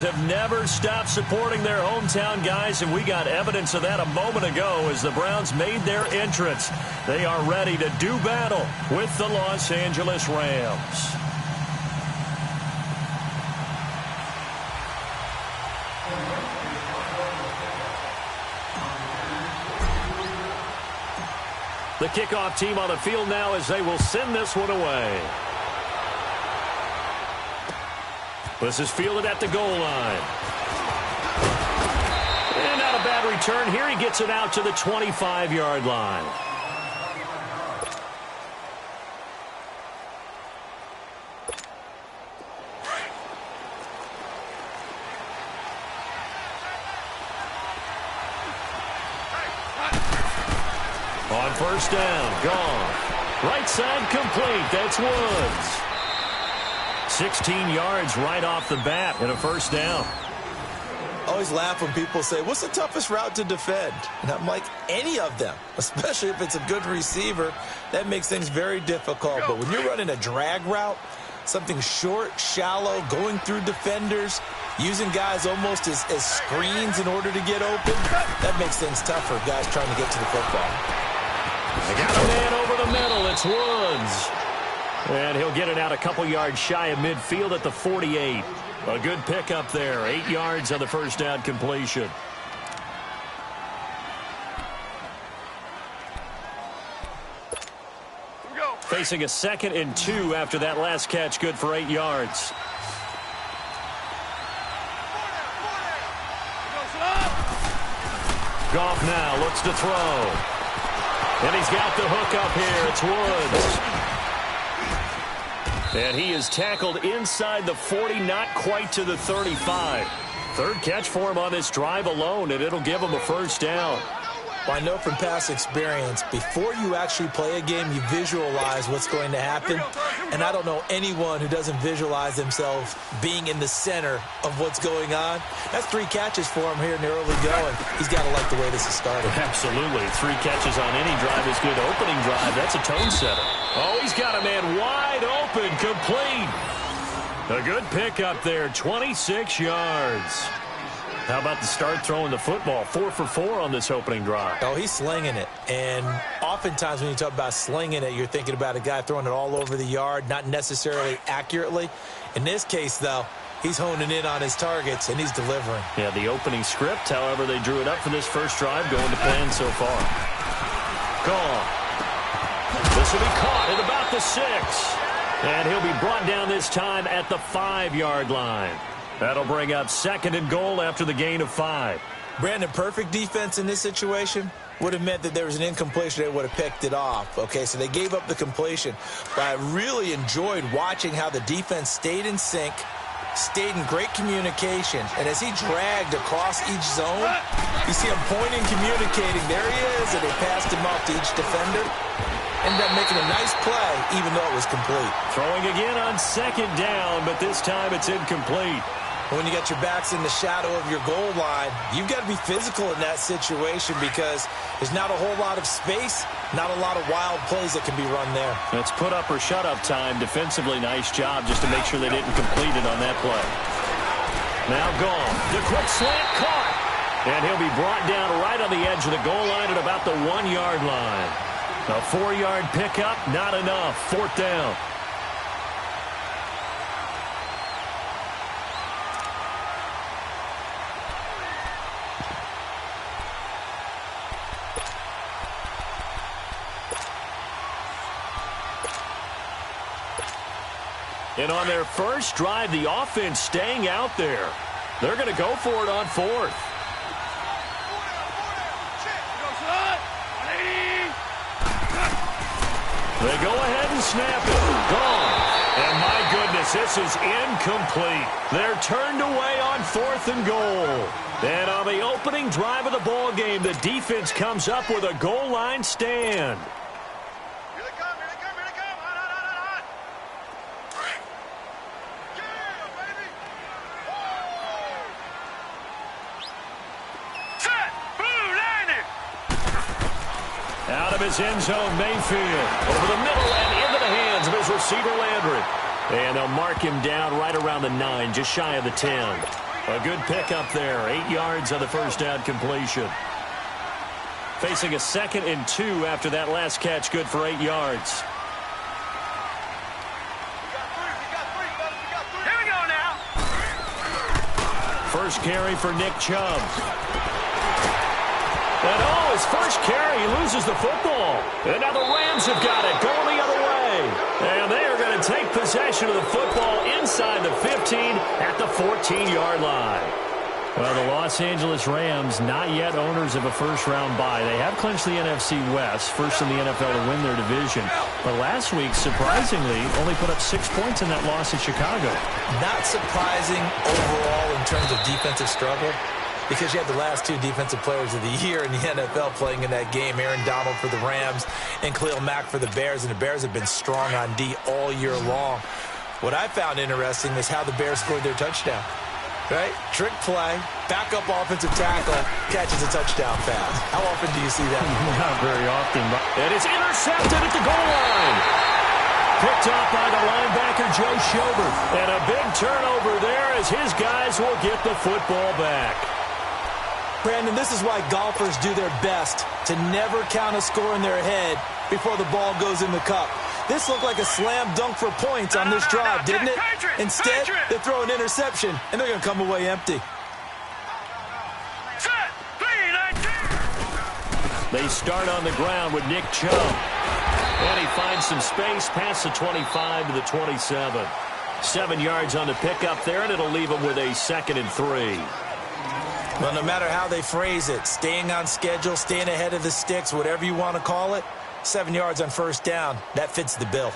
Have never stopped supporting their hometown guys, and we got evidence of that a moment ago as the Browns made their entrance. They are ready to do battle with the Los Angeles Rams. The kickoff team on the field now as they will send this one away. This is fielded at the goal line. And not a bad return here. He gets it out to the 25-yard line. On first down, gone. Right side complete. That's Woods. 16 yards right off the bat and a first down. I always laugh when people say, what's the toughest route to defend? And I'm like, any of them, especially if it's a good receiver. That makes things very difficult. But when you're running a drag route, something short, shallow, going through defenders, using guys almost as screens in order to get open, that makes things tough for guys trying to get to the football. They got a man over the middle. It's Woods. And he'll get it out a couple yards shy of midfield at the 48. A good pickup there. 8 yards on the first down completion. Facing a 2nd and 2 after that last catch. Good for 8 yards. Goff now looks to throw. And he's got the hook up here. It's Woods. And he is tackled inside the 40, not quite to the 35. Third catch for him on this drive alone, and it'll give him a first down. Well, I know from past experience, before you actually play a game, you visualize what's going to happen. And I don't know anyone who doesn't visualize themselves being in the center of what's going on. That's 3 catches for him here in the early going. He's got to like the way this is started. Absolutely. 3 catches on any drive is good. Opening drive, that's a tone setter. Oh, he's got a man wide open, complete. A good pickup there, 26 yards. How about the start throwing the football? 4 for 4 on this opening drive. Oh, he's slinging it. And oftentimes when you talk about slinging it, you're thinking about a guy throwing it all over the yard, not necessarily accurately. In this case, though, he's honing in on his targets, and he's delivering. Yeah, the opening script, however, they drew it up for this first drive, going to plan so far. Gone. This will be caught at about the 6. And he'll be brought down this time at the 5-yard line. That'll bring up 2nd and goal after the gain of 5. Brandon, perfect defense in this situation would have meant that there was an incompletion. They would have picked it off. Okay, so they gave up the completion. But I really enjoyed watching how the defense stayed in sync, stayed in great communication. And as he dragged across each zone, you see him pointing, communicating. There he is, and they passed him off to each defender. Ended up making a nice play, even though it was complete. Throwing again on 2nd down, but this time it's incomplete. When you got your backs in the shadow of your goal line, you've got to be physical in that situation because there's not a whole lot of space, not a lot of wild plays that can be run there. It's put up or shut up time. Defensively, nice job just to make sure they didn't complete it on that play. Now gone. The quick slant caught. And he'll be brought down right on the edge of the goal line at about the 1-yard line. A 4-yard pickup, not enough. 4th down. And on their first drive, the offense staying out there. They're going to go for it on 4th. They go ahead and snap it. Gone. And my goodness, this is incomplete. They're turned away on 4th and goal. And on the opening drive of the ball game, the defense comes up with a goal line stand. Out of his end zone, Mayfield. Over the middle and into the hands of his receiver, Landry. And they'll mark him down right around the 9, just shy of the 10. A good pickup there. 8 yards on the first down completion. Facing a 2nd and 2 after that last catch, good for 8 yards. Here we go now. First carry for Nick Chubb. And his first carry, he loses the football. And now the Rams have got it, going the other way. And they are going to take possession of the football inside the 15 at the 14-yard line. Well, the Los Angeles Rams, not yet owners of a first-round bye. They have clinched the NFC West, first in the NFL to win their division. But last week, surprisingly, only put up 6 points in that loss at Chicago. Not surprising overall in terms of defensive struggle, because you had the last 2 defensive players of the year in the NFL playing in that game, Aaron Donald for the Rams and Khalil Mack for the Bears, and the Bears have been strong on D all year long. What I found interesting is how the Bears scored their touchdown. Right? Trick play, backup offensive tackle, catches a touchdown pass. How often do you see that? Not very often. And it's intercepted at the goal line. Picked off by the linebacker, Joe Schobert. And a big turnover there as his guys will get the football back. Brandon, this is why golfers do their best to never count a score in their head before the ball goes in the cup. This looked like a slam dunk for points on this drive, didn't it? Instead, they throw an interception, and they're going to come away empty. They start on the ground with Nick Chubb. And he finds some space past the 25 to the 27. 7 yards on the pickup there, and it'll leave him with a 2nd and 3. Well, no matter how they phrase it, staying on schedule, staying ahead of the sticks, whatever you want to call it, 7 yards on first down, that fits the bill.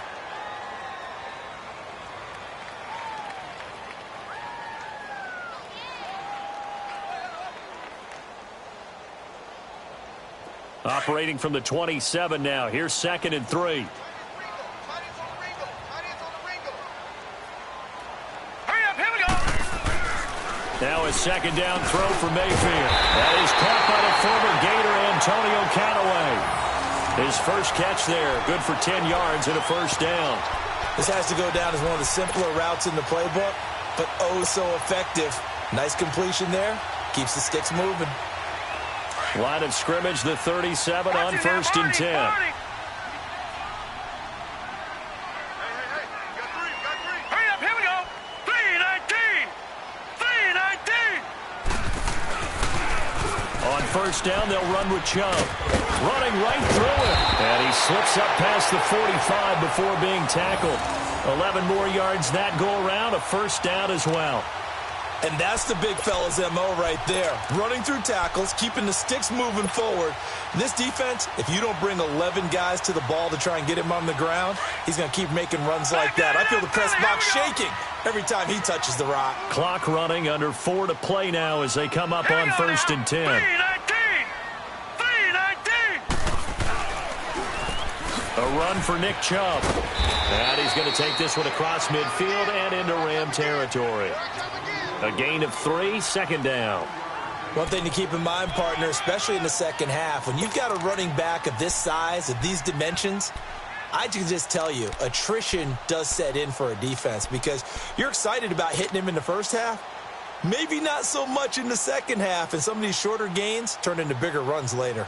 Operating from the 27 now. Here's 2nd and 3. Now a 2nd down throw for Mayfield. That is caught by the former Gator Antonio Callaway. His first catch there, good for 10 yards and a first down. This has to go down as one of the simpler routes in the playbook, but oh so effective. Nice completion there. Keeps the sticks moving. Line of scrimmage, the 37 on 1st and 10. First down, they'll run with Chubb. Running right through it. And he slips up past the 45 before being tackled. 11 more yards that go around, a first down as well. And that's the big fella's MO right there. Running through tackles, keeping the sticks moving forward. This defense, if you don't bring 11 guys to the ball to try and get him on the ground, he's going to keep making runs like that. I feel the press box shaking every time he touches the rock. Clock running, under 4 to play now as they come up on 1st and 10. A run for Nick Chubb. And he's going to take this one across midfield and into Ram territory. A gain of 3, 2nd down. One thing to keep in mind, partner, especially in the second half, when you've got a running back of this size, of these dimensions, I can just tell you, attrition does set in for a defense because you're excited about hitting him in the first half. Maybe not so much in the second half, and some of these shorter gains turn into bigger runs later.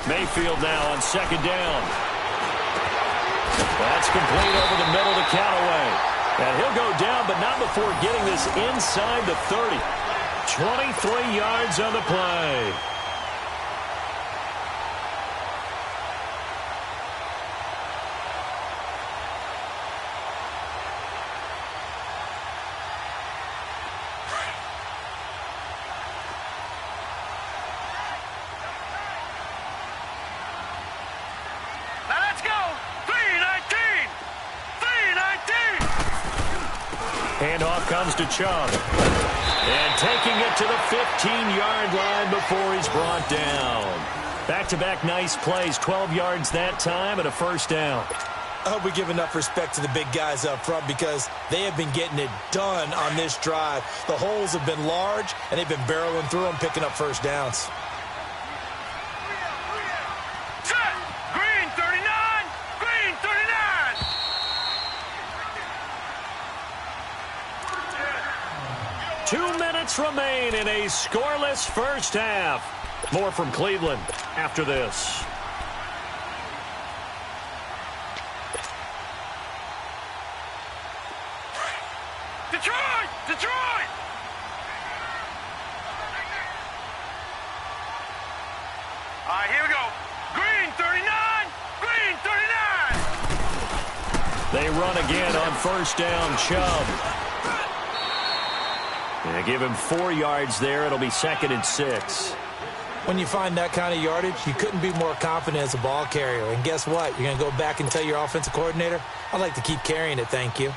Mayfield now on 2nd down. That's complete over the middle to Callaway. And he'll go down, but not before getting this inside the 30. 23 yards on the play. Handoff comes to Chubb. And taking it to the 15-yard line before he's brought down. Back-to-back nice plays, 12 yards that time and a first down. I hope we give enough respect to the big guys up front because they have been getting it done on this drive. The holes have been large, and they've been barreling through them, picking up first downs. Set! Green 39! Green 39! Two minutes remain in a scoreless first half. More from Cleveland after this. Detroit! Detroit! All right, here we go. Green 39! Green 39! They run again on first down, Chubb. They give him 4 yards there. It'll be 2nd and 6. When you find that kind of yardage, you couldn't be more confident as a ball carrier. And guess what? You're going to go back and tell your offensive coordinator, I'd like to keep carrying it, thank you.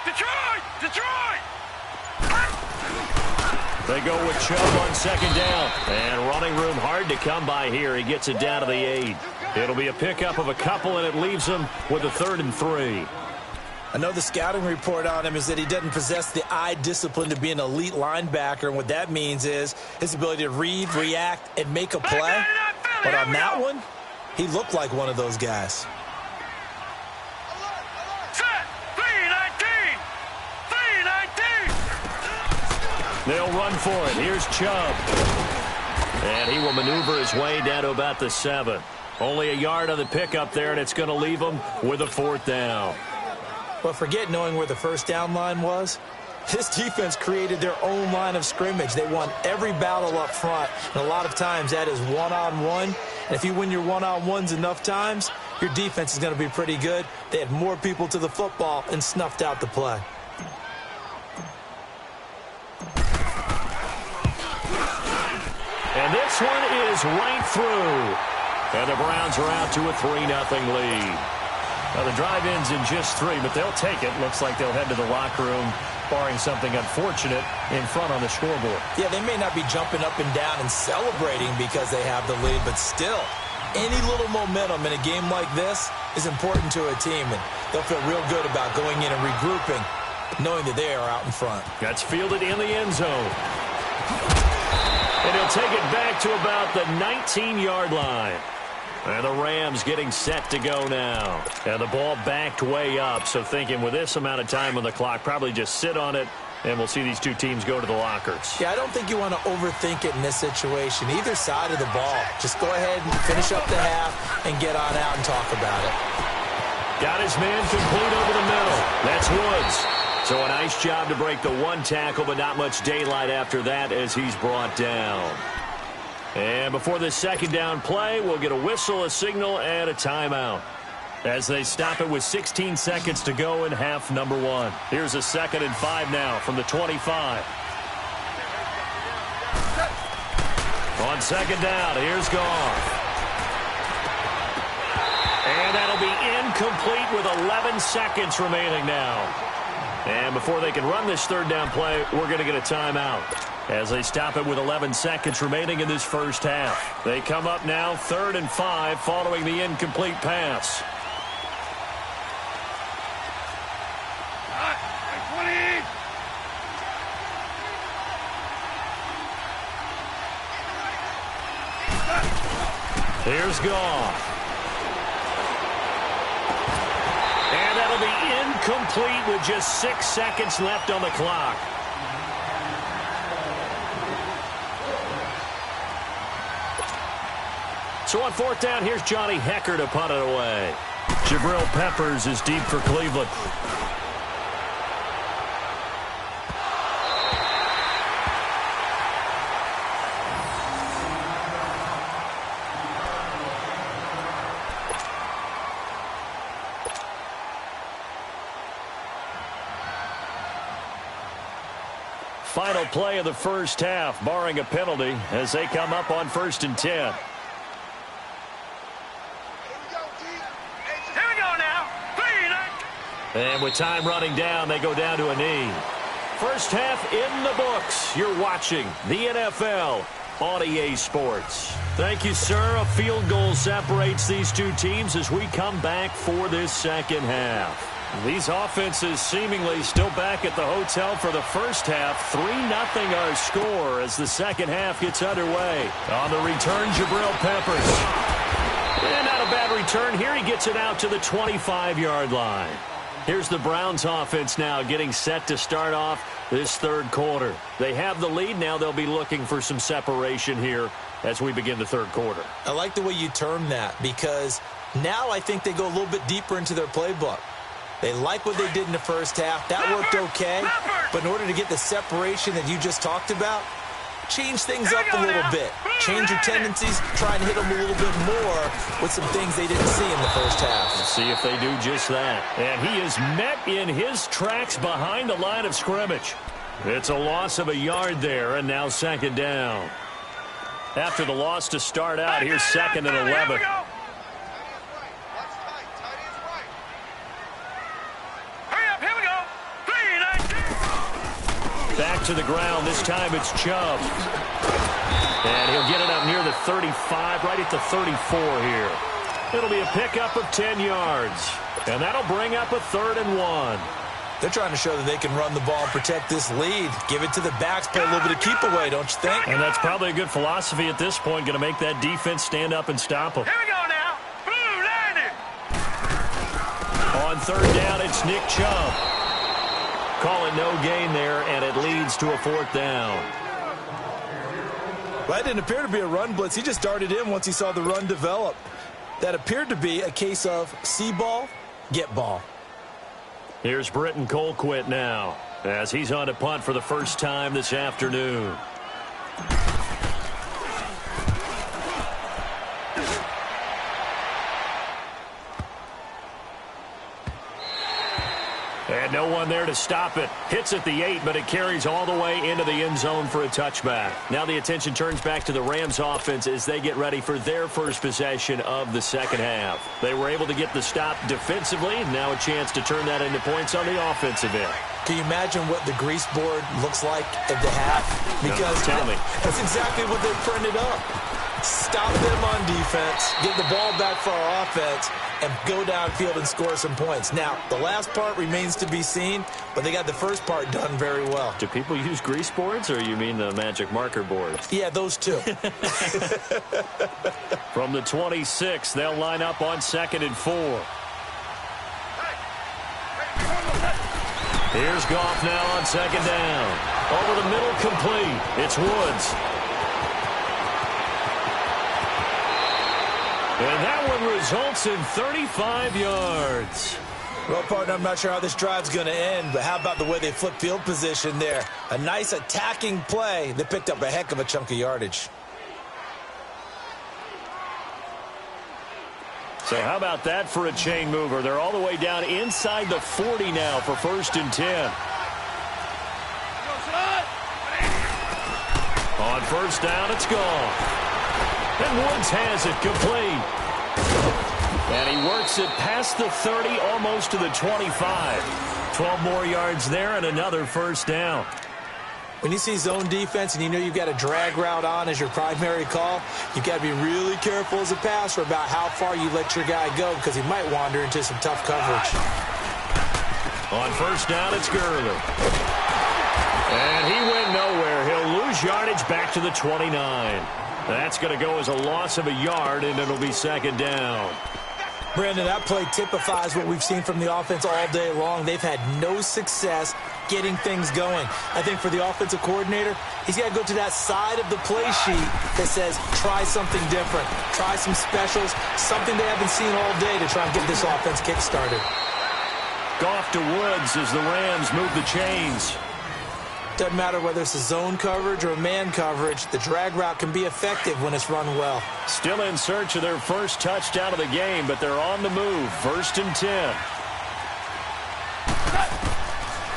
Detroit! Detroit! They go with Chubb on 2nd down. And running room hard to come by here. He gets it down to the 8. It'll be a pickup of a couple, and it leaves him with a 3rd and 3. I know the scouting report on him is that he doesn't possess the eye discipline to be an elite linebacker, and what that means is his ability to read, react, and make a play. But on that one, he looked like one of those guys. They'll run for it. Here's Chubb. And he will maneuver his way down to about the 7. Only a yard on the pickup there, and it's going to leave him with a 4th down. But forget knowing where the first down line was. This defense created their own line of scrimmage. They won every battle up front, and a lot of times that is one-on-one. And if you win your one-on-ones enough times, your defense is going to be pretty good. They had more people to the football and snuffed out the play. And this one is right through. And the Browns are out to a 3-0 lead. Now, the drive ends in just 3, but they'll take it. Looks like they'll head to the locker room, barring something unfortunate in front on the scoreboard. Yeah, they may not be jumping up and down and celebrating because they have the lead, but still, any little momentum in a game like this is important to a team, and they'll feel real good about going in and regrouping, knowing that they are out in front. That's fielded in the end zone. And he'll take it back to about the 19-yard line. And the Rams getting set to go now. And the ball backed way up, so thinking with this amount of time on the clock, probably just sit on it, and we'll see these two teams go to the lockers. Yeah, I don't think you want to overthink it in this situation. Either side of the ball. Just go ahead and finish up the half and get on out and talk about it. Got his man complete over the middle. That's Woods. So a nice job to break the 1 tackle, but not much daylight after that as he's brought down. And before this 2nd down play, we'll get a whistle, a signal, and a timeout as they stop it with 16 seconds to go in half number 1. Here's a 2nd and 5 now from the 25. On 2nd down, here's Goff. And that'll be incomplete with 11 seconds remaining now. And before they can run this 3rd down play, we're going to get a timeout as they stop it with 11 seconds remaining in this first half. They come up now 3rd and 5 following the incomplete pass. Here's Goff. And that'll be incomplete with just 6 seconds left on the clock. So on 4th down, here's Johnny Hecker to punt it away. Jabril Peppers is deep for Cleveland. Final play of the first half, barring a penalty, as they come up on 1st and 10. Here we go now. And with time running down, they go down to a knee. First half in the books. You're watching the NFL on EA Sports. Thank you, sir. A field goal separates these two teams as we come back for this second half. These offenses seemingly still back at the hotel for the first half. 3-0 our score as the second half gets underway. On the return, Jabril Peppers. And not a bad return here. He gets it out to the 25-yard line. Here's the Browns offense now getting set to start off this third quarter. They have the lead. Now they'll be looking for some separation here as we begin the third quarter. I like the way you term that because now I think they go a little bit deeper into their playbook. They like what they did in the first half. That worked okay. But in order to get the separation that you just talked about, change things up a little bit. Change your tendencies. Try and hit them a little bit more with some things they didn't see in the first half. Let's see if they do just that. And he is met in his tracks behind the line of scrimmage. It's a loss of a yard there, and now second down. After the loss to start out, here's 2nd and 11. Back to the ground. This time it's Chubb. And he'll get it up near the 35, right at the 34 here. It'll be a pickup of 10 yards. And that'll bring up a 3rd and 1. They're trying to show that they can run the ball and protect this lead. Give it to the backs, play a little bit of keep away, don't you think? And that's probably a good philosophy at this point, going to make that defense stand up and stop them. Here we go now. Boom, landed. On 3rd down, it's Nick Chubb. Calling no gain there, and it leads to a 4th down. Well, that didn't appear to be a run blitz. He just darted in once he saw the run develop. That appeared to be a case of see ball, get ball. Here's Britton Colquitt now, as he's on to punt for the first time this afternoon. And no one there to stop it. Hits at the 8, but it carries all the way into the end zone for a touchback. Now the attention turns back to the Rams offense as they get ready for their first possession of the second half. They were able to get the stop defensively. Now a chance to turn that into points on the offensive end. Can you imagine what the grease board looks like at the half? Because no, tell me. That's exactly what they printed up. Stop them on defense, get the ball back for our offense, and go downfield and score some points. Now, the last part remains to be seen, but they got the first part done very well. Do people use grease boards, or you mean the magic marker board? Yeah, those two. From the 26, they'll line up on 2nd and 4. Here's Goff now on 2nd down. Over the middle, complete. It's Woods. And that one results in 35 yards. Well, partner, I'm not sure how this drive's going to end, but how about the way they flip field position there? A nice attacking play. They picked up a heck of a chunk of yardage. So how about that for a chain mover? They're all the way down inside the 40 now for 1st and 10. On 1st down, it's gone. And Woods has it complete. And he works it past the 30, almost to the 25. 12 more yards there and another 1st down. When you see zone defense and you know you've got a drag route on as your primary call, you've got to be really careful as a passer about how far you let your guy go because he might wander into some tough coverage. On 1st down, it's Gurley. And he went nowhere. He'll lose yardage back to the 29. That's going to go as a loss of a yard, and it'll be 2nd down. Brandon, that play typifies what we've seen from the offense all day long. They've had no success getting things going. I think for the offensive coordinator, he's got to go to that side of the play sheet that says, try something different. Try some specials, something they haven't seen all day to try and get this offense kick-started. Goff to Woods as the Rams move the chains. Doesn't matter whether it's a zone coverage or a man coverage, the drag route can be effective when it's run well. Still in search of their first touchdown of the game, but they're on the move. 1st and 10.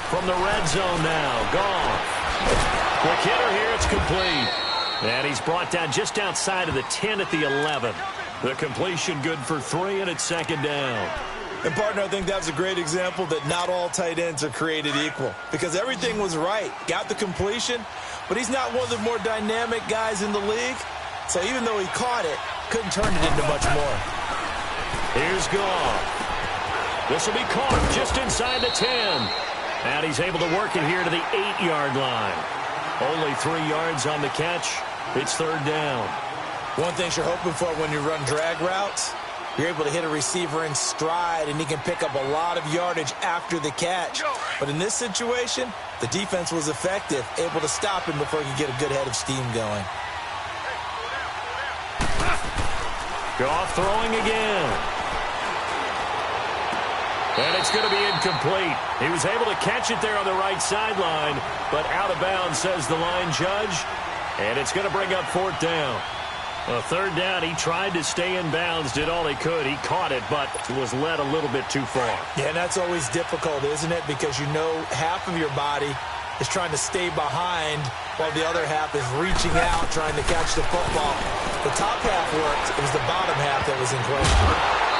From the red zone now, Goff. Quick hitter here, it's complete. And he's brought down just outside of the 10 at the 11. The completion good for 3, and it's second down. And, partner, I think that was a great example that not all tight ends are created equal, because everything was right. Got the completion, but he's not one of the more dynamic guys in the league. So even though he caught it, couldn't turn it into much more. Here's Goff. This will be caught just inside the 10. And he's able to work it here to the 8-yard line. Only 3 yards on the catch. It's third down. One thing you're hoping for when you run drag routes, you're able to hit a receiver in stride, and he can pick up a lot of yardage after the catch. But in this situation, the defense was effective, able to stop him before he could get a good head of steam going. Goff throwing again. And it's going to be incomplete. He was able to catch it there on the right sideline, but out of bounds, says the line judge. And it's going to bring up fourth down. A third down, he tried to stay in bounds, did all he could. He caught it, but was led a little bit too far. Yeah, and that's always difficult, isn't it? Because you know half of your body is trying to stay behind while the other half is reaching out, trying to catch the football. The top half worked. It was the bottom half that was in question.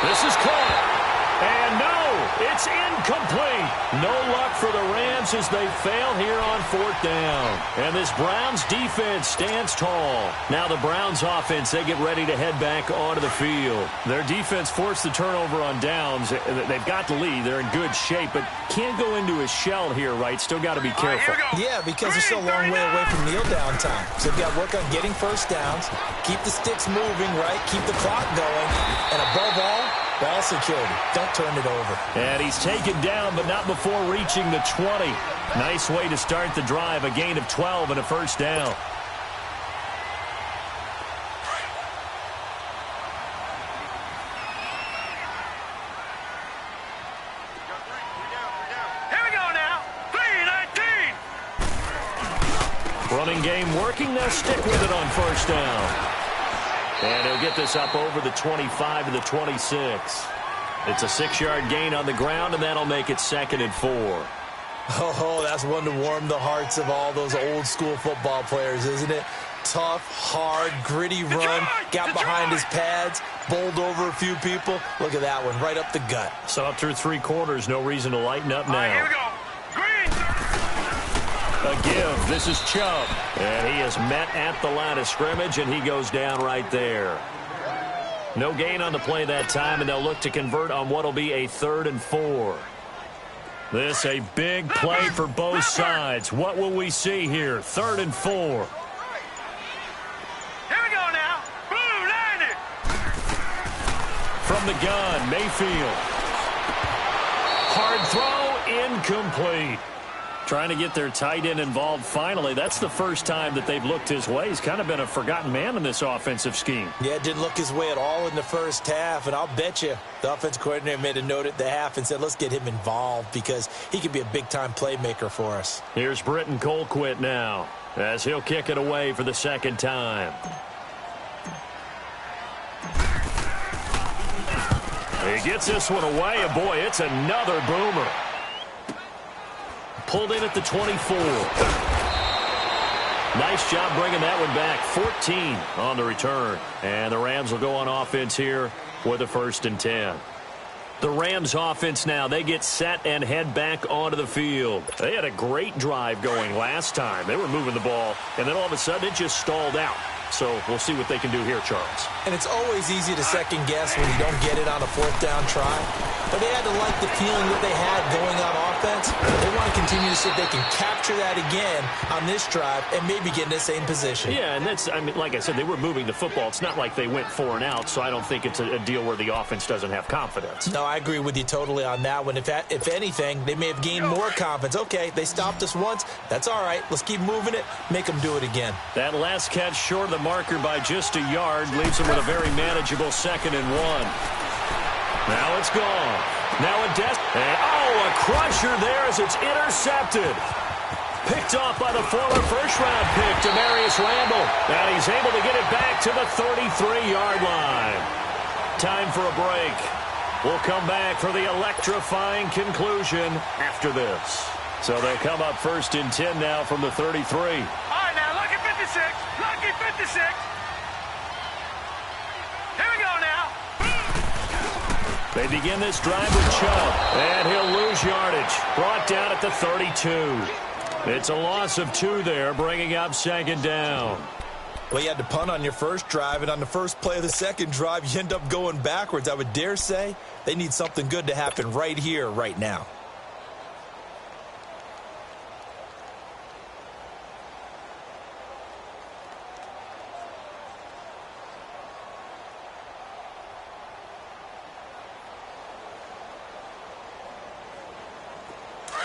This is caught. And no, it's incomplete. No luck for the Rams as they fail here on fourth down. And this Browns defense stands tall. Now the Browns offense, they get ready to head back onto the field. Their defense forced the turnover on downs. They've got the lead. They're in good shape, but can't go into a shell here, right? Still got to be careful. Yeah, because they're still a long way away from kneel down time. So they've got to work on getting first downs, keep the sticks moving, right? Keep the clock going. And above all, ball security. Don't turn it over. And he's taken down, but not before reaching the 20. Nice way to start the drive. A gain of 12 and a first down. Here we go now. 3-19. Running game working. They'll stick with it on first down. And he'll get this up over the 25 to the 26. It's a 6-yard gain on the ground, and that'll make it 2nd and 4. Oh, that's one to warm the hearts of all those old-school football players, isn't it? Tough, hard, gritty run, got behind his pads, bowled over a few people. Look at that one, right up the gut. So up through 3 quarters, no reason to lighten up now. Here we go. Green. A give. This is Chubb. And he is met at the line of scrimmage, and he goes down right there. No gain on the play that time, and they'll look to convert on what will be a 3rd and 4. This a big play for both sides. What will we see here? 3rd and 4. Here we go now. Blue 90. From the gun, Mayfield. Hard throw, incomplete. Trying to get their tight end involved finally. That's the first time that they've looked his way. He's kind of been a forgotten man in this offensive scheme. Yeah, didn't look his way at all in the first half, and I'll bet you the offensive coordinator made a note at the half and said, let's get him involved because he could be a big-time playmaker for us. Here's Britton Colquitt now as he'll kick it away for the 2nd time. He gets this one away, and boy, it's another boomer. Pulled in at the 24. Nice job bringing that one back. 14 on the return. And the Rams will go on offense here with a 1st and 10. The Rams offense now, they get set and head back onto the field. They had a great drive going last time. They were moving the ball, and then all of a sudden it just stalled out. So we'll see what they can do here, Charles. And it's always easy to second guess when you don't get it on a 4th down try. But they had to like the feeling that they had going on offense. They want to continue to see if they can capture that again on this drive and maybe get in the same position. Yeah, and that's, I mean, like I said, they were moving the football. It's not like they went 4 and out, so I don't think it's a deal where the offense doesn't have confidence. No, I agree with you totally on that one. If anything, they may have gained more confidence. Okay, they stopped us once. That's all right. Let's keep moving it. Make them do it again. That last catch short of the marker by just a yard leaves them with a very manageable 2nd and 1. Now it's gone. Now a a crusher there as it's intercepted. Picked off by the former first-round pick, Demarius Randall. And he's able to get it back to the 33-yard line. Time for a break. We'll come back for the electrifying conclusion after this. So they'll come up first and 10 now from the 33. All right, now, lucky 56. Lucky 56. Here we go now. They begin this drive with Chubb, and he'll lose yardage. Brought down at the 32. It's a loss of 2 there, bringing up second down. Well, you had to punt on your first drive, and on the first play of the second drive, you end up going backwards. I would dare say they need something good to happen right here, right now.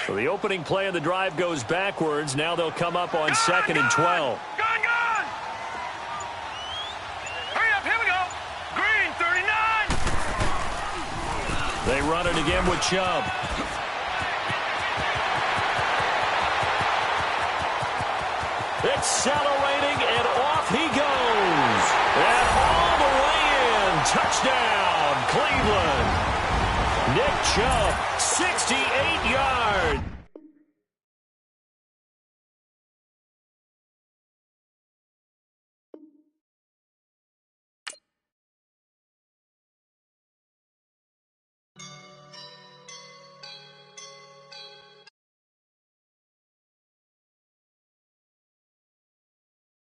So the opening play of the drive goes backwards. Now they'll come up on second and 12. Gone! Hurry up, here we go. Green, 39. They run it again with Chubb. Accelerating, and off he goes. And all the way in. Touchdown, Cleveland. Nick Chubb, 68 yards.